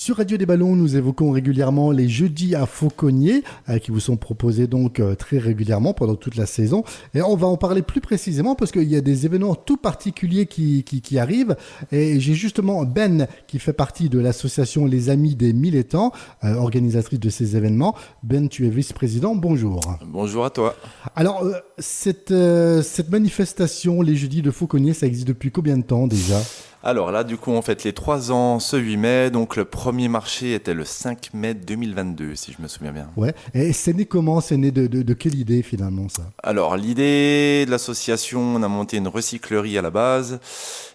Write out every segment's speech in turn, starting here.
Sur Radio des Ballons, nous évoquons régulièrement les jeudis à Fauconnier, qui vous sont proposés donc très régulièrement pendant toute la saison. Et on va en parler plus précisément parce qu'il y a des événements tout particuliers qui arrivent. Et j'ai justement Ben qui fait partie de l'association Les Amis des Mille Étangs, organisatrice de ces événements. Ben, tu es vice-président. Bonjour. Bonjour à toi. Alors, cette manifestation, les jeudis de Fauconnier, ça existe depuis combien de temps déjà ? Alors là, du coup, on fête les 3 ans ce 8 mai. Donc, le premier marché était le 5 mai 2022, si je me souviens bien. Ouais. Et c'est né comment ? C'est né de quelle idée, finalement, ça ? Alors, l'idée de l'association, on a monté une recyclerie à la base.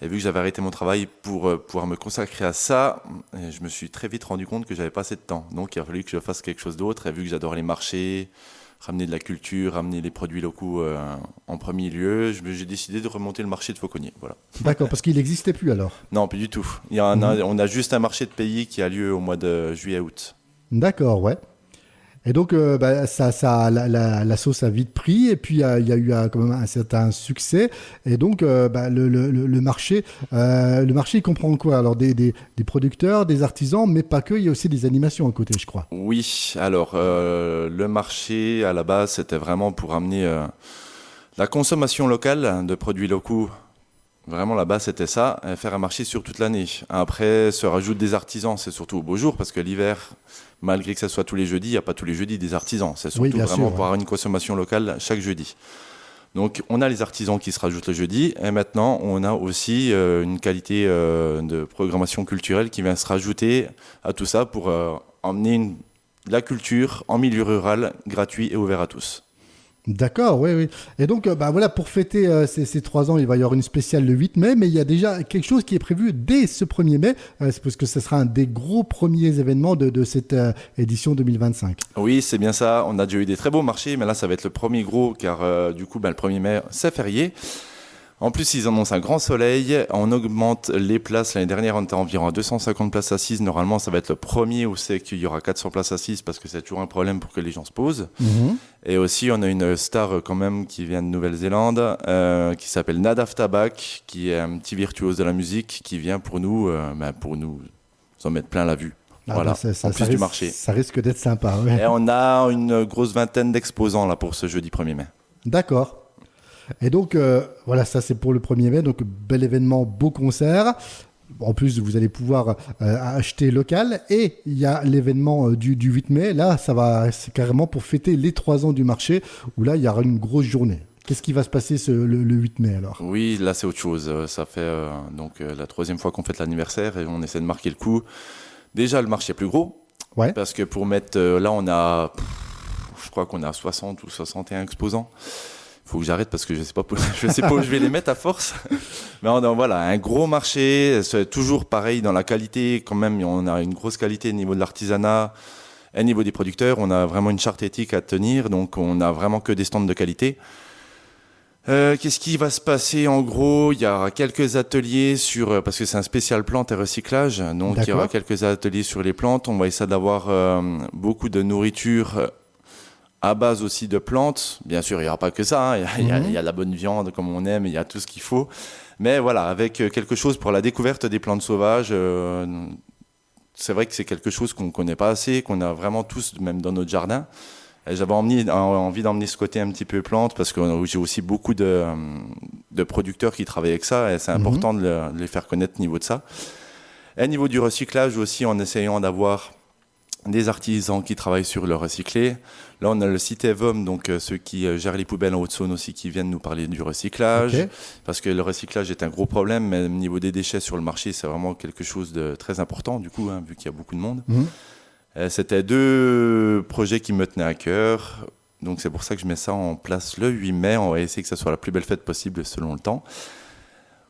Et vu que j'avais arrêté mon travail pour pouvoir me consacrer à ça, je me suis très vite rendu compte que j'avais pas assez de temps. Donc, il a fallu que je fasse quelque chose d'autre. Et vu que j'adore les marchés, ramener de la culture, ramener les produits locaux en premier lieu, j'ai décidé de remonter le marché de Fauconnier. Voilà. D'accord, parce qu'il n'existait plus alors ? Non, plus du tout. On a juste un marché de pays qui a lieu au mois de juillet-août. D'accord, ouais. Et donc, la sauce a vite pris, et puis il y a eu quand même un certain succès. Et donc, le marché, il comprend quoi ? Alors, des producteurs, des artisans, mais pas que, il y a aussi des animations à côté, je crois. Oui, alors, le marché, à la base, c'était vraiment pour amener la consommation locale de produits locaux. Vraiment, la base, c'était ça, faire un marché sur toute l'année. Après, se rajoutent des artisans, c'est surtout au beau jour, parce que l'hiver, malgré que ça soit tous les jeudis, il n'y a pas tous les jeudis des artisans. C'est surtout vraiment pour avoir une consommation locale chaque jeudi. Donc, on a les artisans qui se rajoutent le jeudi, et maintenant, on a aussi une qualité de programmation culturelle qui vient se rajouter à tout ça pour emmener la culture en milieu rural, gratuit et ouvert à tous. D'accord, oui. Et donc, voilà, pour fêter ces 3 ans, il va y avoir une spéciale le 8 mai, mais il y a déjà quelque chose qui est prévu dès ce 1er mai, c'est parce que ce sera un des gros premiers événements de cette édition 2025. Oui, c'est bien ça. On a déjà eu des très beaux marchés, mais là, ça va être le premier gros, car du coup, le 1er mai, c'est férié. En plus, ils annoncent un grand soleil. On augmente les places. L'année dernière, on était environ à 250 places assises. Normalement, ça va être le premier où c'est qu'il y aura 400 places assises parce que c'est toujours un problème pour que les gens se posent. Mm-hmm. Et aussi, on a une star quand même qui vient de Nouvelle-Zélande, qui s'appelle Nadav Tabak, qui est un petit virtuose de la musique, qui vient pour nous en mettre plein la vue. Voilà, en plus du marché. Ça risque d'être sympa. Ouais. Et on a une grosse vingtaine d'exposants là pour ce jeudi 1er mai. D'accord. Et donc, voilà, ça c'est pour le 1er mai, donc bel événement, beau concert. En plus, vous allez pouvoir acheter local. Et il y a l'événement du 8 mai. Là, c'est carrément pour fêter les 3 ans du marché, où là, il y aura une grosse journée. Qu'est-ce qui va se passer le 8 mai alors ? Oui, là c'est autre chose. Ça fait la 3e fois qu'on fête l'anniversaire et on essaie de marquer le coup. Déjà, le marché est plus gros. Ouais. Parce que pour mettre... là, on a... je crois qu'on a 60 ou 61 exposants. Faut que j'arrête parce que je sais pas où je vais les mettre à force. Mais voilà, un gros marché, c'est toujours pareil dans la qualité quand même. On a une grosse qualité au niveau de l'artisanat et au niveau des producteurs. On a vraiment une charte éthique à tenir, donc on a vraiment que des stands de qualité. Qu'est-ce qui va se passer en gros ? Il y aura quelques ateliers parce que c'est un spécial plantes et recyclage, donc il y aura quelques ateliers sur les plantes. On va essayer d'avoir beaucoup de nourriture à base aussi de plantes. Bien sûr, il n'y aura pas que ça, hein. Il y a la bonne viande comme on aime, il y a tout ce qu'il faut. Mais voilà, avec quelque chose pour la découverte des plantes sauvages, c'est vrai que c'est quelque chose qu'on ne connaît pas assez, qu'on a vraiment tous, même dans notre jardin. Et j'avais envie d'emmener ce côté un petit peu plante, parce que j'ai aussi beaucoup de producteurs qui travaillent avec ça, et c'est important de les faire connaître au niveau de ça. Et au niveau du recyclage aussi, en essayant d'avoir des artisans qui travaillent sur le recyclé. Là, on a le site Evom, donc ceux qui gèrent les poubelles en Haute-Saône aussi, qui viennent nous parler du recyclage. Okay. Parce que le recyclage est un gros problème, mais au niveau des déchets sur le marché, c'est vraiment quelque chose de très important, du coup, vu qu'il y a beaucoup de monde. C'était 2 projets qui me tenaient à cœur. Donc, c'est pour ça que je mets ça en place le 8 mai. On va essayer que ça soit la plus belle fête possible selon le temps.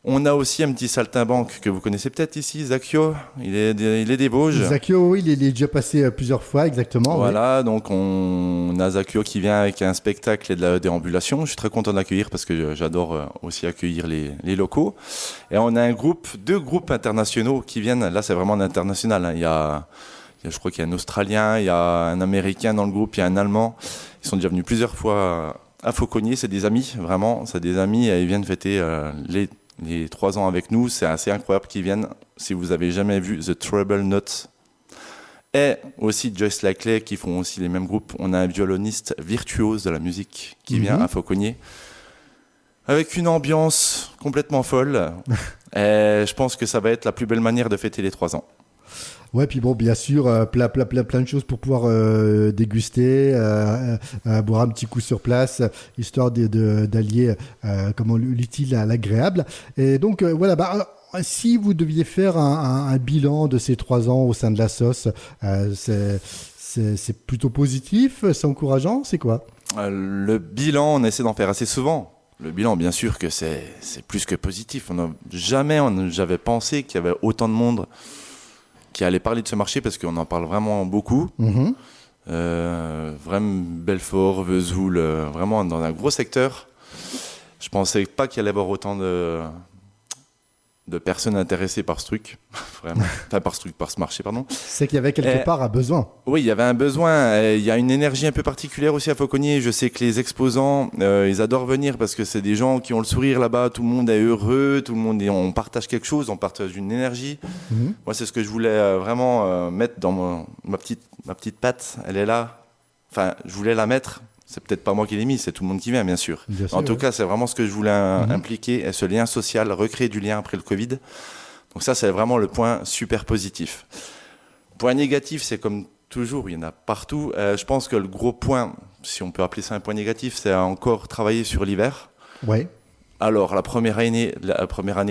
On a aussi un petit saltimbanque que vous connaissez peut-être ici, Zakio. Il est des Vosges. Zakio, oui, il est déjà passé plusieurs fois, exactement. Voilà, oui. Donc on a Zakio qui vient avec un spectacle et de la déambulation. Je suis très content d'accueillir parce que j'adore aussi accueillir les locaux. Et on a 2 groupes internationaux qui viennent. Là, c'est vraiment international, hein. Je crois qu'il y a un Australien, il y a un Américain dans le groupe, il y a un Allemand. Ils sont déjà venus plusieurs fois à Fauconnier. C'est des amis, vraiment. C'est des amis et ils viennent fêter les 3 ans avec nous. C'est assez incroyable qu'ils viennent. Si vous avez jamais vu The Treble Note, Et aussi Joyce Laclay qui font aussi les mêmes groupes. On a un violoniste virtuose de la musique qui vient à Fauconnier avec une ambiance complètement folle. Et je pense que ça va être la plus belle manière de fêter les 3 ans. Ouais, puis bon, bien sûr, plein de choses pour pouvoir déguster, boire un petit coup sur place, histoire d'allier l'utile à l'agréable. Et donc, voilà, si vous deviez faire un bilan de ces 3 ans au sein de la sauce, c'est plutôt positif, c'est encourageant, c'est quoi ? Le bilan, on essaie d'en faire assez souvent. Le bilan, bien sûr que c'est plus que positif. J'avais pensé qu'il y avait autant de monde qui allait parler de ce marché parce qu'on en parle vraiment beaucoup. Vraiment Belfort, Vesoul, vraiment dans un gros secteur. Je pensais pas qu'il y allait y avoir autant de personnes intéressées par ce truc, vraiment. Enfin, par ce marché, pardon. C'est qu'il y avait quelque part un besoin. Oui, il y avait un besoin. Il y a une énergie un peu particulière aussi à Fauconnier. Je sais que les exposants, ils adorent venir parce que c'est des gens qui ont le sourire là-bas. Tout le monde est heureux, on partage quelque chose, on partage une énergie. Moi, c'est ce que je voulais vraiment mettre dans ma petite patte. Elle est là. Enfin, je voulais la mettre. C'est peut-être pas moi qui l'ai mis, c'est tout le monde qui vient, bien sûr. En tout cas, c'est vraiment ce que je voulais impliquer, et ce lien social, recréer du lien après le Covid. Donc ça, c'est vraiment le point super positif. Point négatif, c'est comme toujours, il y en a partout. Je pense que le gros point, si on peut appeler ça un point négatif, c'est encore travailler sur l'hiver. Ouais. Alors, la première année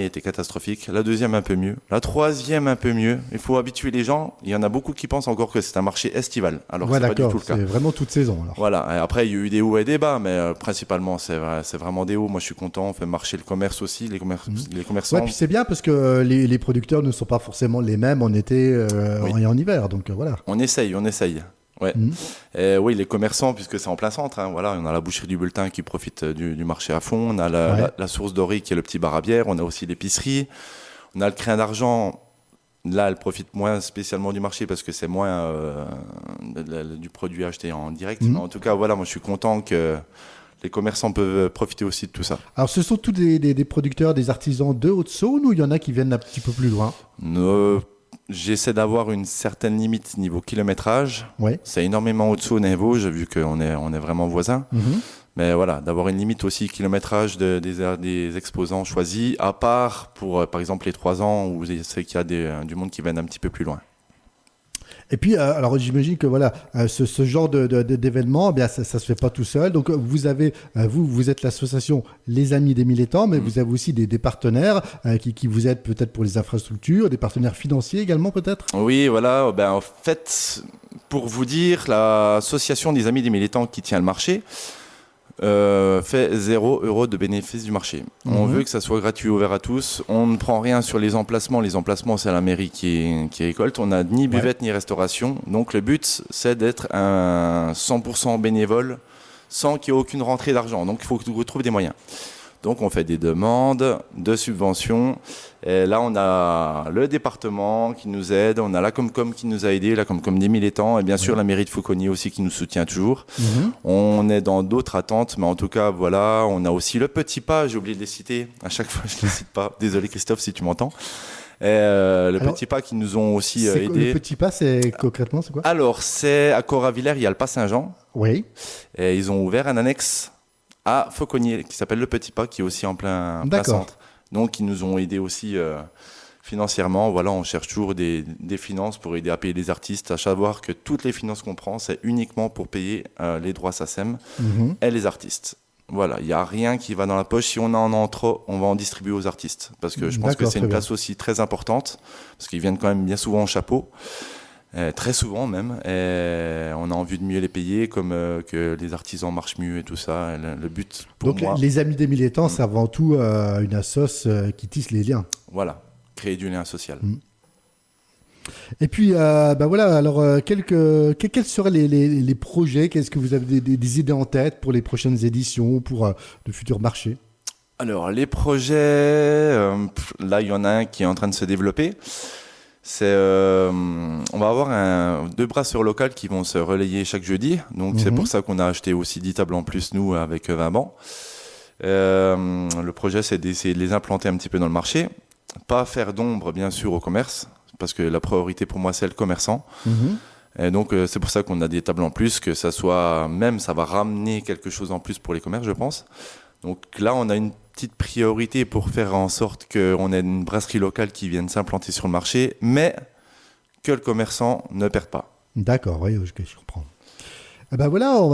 était catastrophique. La deuxième, un peu mieux. La troisième, un peu mieux. Il faut habituer les gens. Il y en a beaucoup qui pensent encore que c'est un marché estival. Alors, c'est pas du tout le cas. C'est vraiment toute saison. Alors. Voilà. Et après, il y a eu des hauts et des bas, mais principalement, c'est vraiment des hauts. Moi, je suis content. On fait marcher le commerce aussi, les commerçants. Ouais, puis c'est bien parce que les producteurs ne sont pas forcément les mêmes en été et en hiver. Donc, voilà. On essaye. Ouais. Oui, les commerçants, puisque c'est en plein centre, hein, voilà, on a la boucherie du Bulletin qui profite du marché à fond, on a la source dorée qui est le petit bar à bière, on a aussi l'épicerie, on a le Crin d'Argent. Là, elle profite moins spécialement du marché parce que c'est moins du produit acheté en direct. Mais en tout cas, voilà, moi je suis content que les commerçants peuvent profiter aussi de tout ça. Alors, ce sont tous des producteurs, des artisans de Haute-Saône ou il y en a qui viennent un petit peu plus loin ? J'essaie d'avoir une certaine limite niveau kilométrage. Ouais. C'est énormément Haute-Saône et Vosges, vu qu'on est vraiment voisins. Mais voilà, d'avoir une limite aussi kilométrage des exposants choisis, à part pour, par exemple, les 3 ans où je sais qu'il y a du monde qui vient un petit peu plus loin. Et puis, alors j'imagine que voilà, ce genre d'événement, eh bien, ça se fait pas tout seul. Donc, vous êtes l'association Les Amis des Milletants, mais vous avez aussi des partenaires qui vous aident peut-être pour les infrastructures, des partenaires financiers également peut-être. Oui, voilà. En fait, pour vous dire, l'association des Amis des Milletants qui tient le marché fait 0 € de bénéfice du marché. On veut que ça soit gratuit, ouvert à tous. On ne prend rien sur les emplacements. Les emplacements, c'est la mairie qui récolte. On n'a ni buvette ni restauration. Donc le but, c'est d'être un 100% bénévole sans qu'il y ait aucune rentrée d'argent. Donc il faut que vous trouviez des moyens. Donc on fait des demandes de subventions. Et là, on a le département qui nous aide, on a la Comcom qui nous a aidés, la Comcom des Milletants, et bien sûr la mairie de Fauconnier aussi qui nous soutient toujours. On est dans d'autres attentes, mais en tout cas, voilà, on a aussi le Petit Pas, j'ai oublié de les citer, à chaque fois je ne les cite pas. Désolé Christophe si tu m'entends. Et Petit Pas qui nous ont aussi aidés. Le Petit Pas, c'est concrètement, c'est quoi ? Alors, c'est à Coravillers, il y a le Pas Saint-Jean. Oui. Et ils ont ouvert un annexe à Fauconnier qui s'appelle le Petit Pas, qui est aussi en plein centre. Donc ils nous ont aidés aussi financièrement. Voilà, on cherche toujours des finances pour aider à payer les artistes. À savoir que toutes les finances qu'on prend, c'est uniquement pour payer les droits SACEM et les artistes. Voilà, il n'y a rien qui va dans la poche. Si on en a trop, on va en distribuer aux artistes. Parce que je pense que c'est une place aussi très importante, parce qu'ils viennent quand même bien souvent en chapeau. Très souvent même, et on a envie de mieux les payer, comme que les artisans marchent mieux et tout ça. Le but pour moi... Donc les Amis des Milletants, c'est avant tout une assoce qui tisse les liens. Voilà, créer du lien social. Et puis, voilà, alors quels seraient les projets ? Qu'est-ce que vous avez des idées en tête pour les prochaines éditions, pour de futurs marchés ? Alors les projets, là il y en a un qui est en train de se développer. On va avoir 2 brasseurs locaux qui vont se relayer chaque jeudi. Donc c'est pour ça qu'on a acheté aussi 10 tables en plus, nous, avec 20 bancs. Le projet, c'est d'essayer de les implanter un petit peu dans le marché. Pas faire d'ombre, bien sûr, au commerce, parce que la priorité pour moi, c'est le commerçant. Et donc, c'est pour ça qu'on a des tables en plus, que ça soit même, ça va ramener quelque chose en plus pour les commerces, je pense. Donc là, on a une petite priorité pour faire en sorte qu'on ait une brasserie locale qui vienne s'implanter sur le marché, mais que le commerçant ne perde pas. D'accord, oui, je comprends. Eh ben voilà, on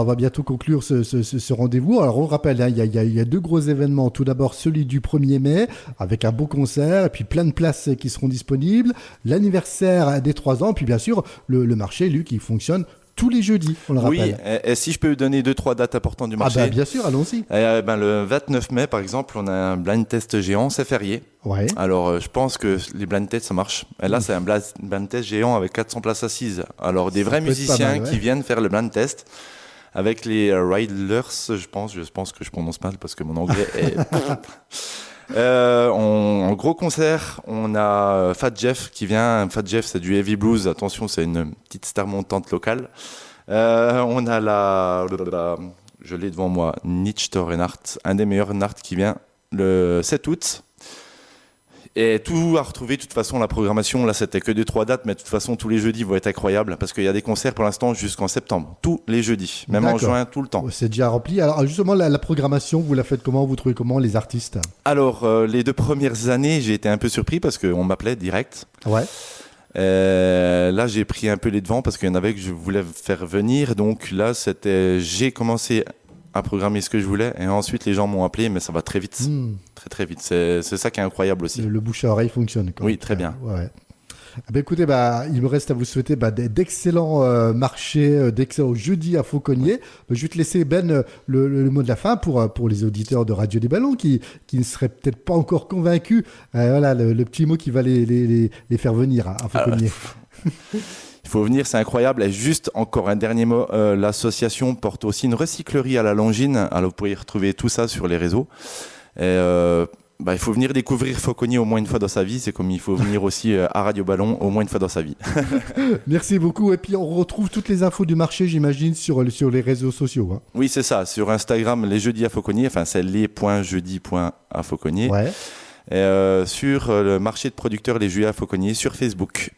va bientôt conclure ce rendez-vous. Alors on rappelle, hein, il y a 2 gros événements. Tout d'abord celui du 1er mai avec un beau concert et puis plein de places qui seront disponibles. L'anniversaire des 3 ans, puis bien sûr le marché, lui, qui fonctionne tous les jeudis, on le rappelle. Oui, et si je peux donner 2-3 dates importantes du marché. Ah ben bien sûr, allons-y. Le 29 mai, par exemple, on a un blind test géant, c'est férié. Ouais. Alors, je pense que les blind tests, ça marche. Et là, c'est un blind test géant avec 400 places assises. Alors, des vrais musiciens qui viennent faire le blind test avec les Riders, je pense que je prononce mal parce que mon anglais est... En gros concert, on a Fat Jeff qui vient. Fat Jeff, c'est du heavy blues. Attention, c'est une petite star montante locale. On a je l'ai devant moi, Nietzsche Reinhardt, un des meilleurs Reinhardt qui vient le 7 août. Et tout à retrouver, de toute façon, la programmation, là, c'était que 2-3 dates, mais de toute façon, tous les jeudis vont être incroyables parce qu'il y a des concerts pour l'instant jusqu'en septembre. Tous les jeudis, même en juin, tout le temps. C'est déjà rempli. Alors, justement, la programmation, vous la faites comment? Vous trouvez comment les artistes? Alors, les 2 premières années, j'ai été un peu surpris parce qu'on m'appelait direct. Ouais. Là, j'ai pris un peu les devants parce qu'il y en avait que je voulais faire venir. Donc là, j'ai commencé à programmer ce que je voulais et ensuite les gens m'ont appelé, mais ça va très vite. Très vite. C'est ça qui est incroyable aussi. Le bouche à oreille fonctionne. Oui, très bien. Ouais. Écoutez, il me reste à vous souhaiter d'excellents marchés, d'excellents jeudis à Fauconnier. Je vais te laisser, Ben, le mot de la fin pour les auditeurs de Radio des Ballons qui ne seraient peut-être pas encore convaincus. Voilà, le petit mot qui va les faire venir à Fauconnier. Il faut venir, c'est incroyable. Et juste encore un dernier mot, l'association porte aussi une recyclerie à la Longine. Alors vous pourrez retrouver tout ça sur les réseaux. Et il faut venir découvrir Fauconnier au moins une fois dans sa vie. C'est comme il faut venir aussi à Radio Ballon au moins une fois dans sa vie. Merci beaucoup. Et puis on retrouve toutes les infos du marché, j'imagine, sur les réseaux sociaux. Hein. Oui, c'est ça. Sur Instagram, les jeudis à Fauconnier. Enfin, c'est les.jeudis.à Fauconnier. Ouais. Et sur le marché de producteurs Les Jeudis à Fauconnier sur Facebook.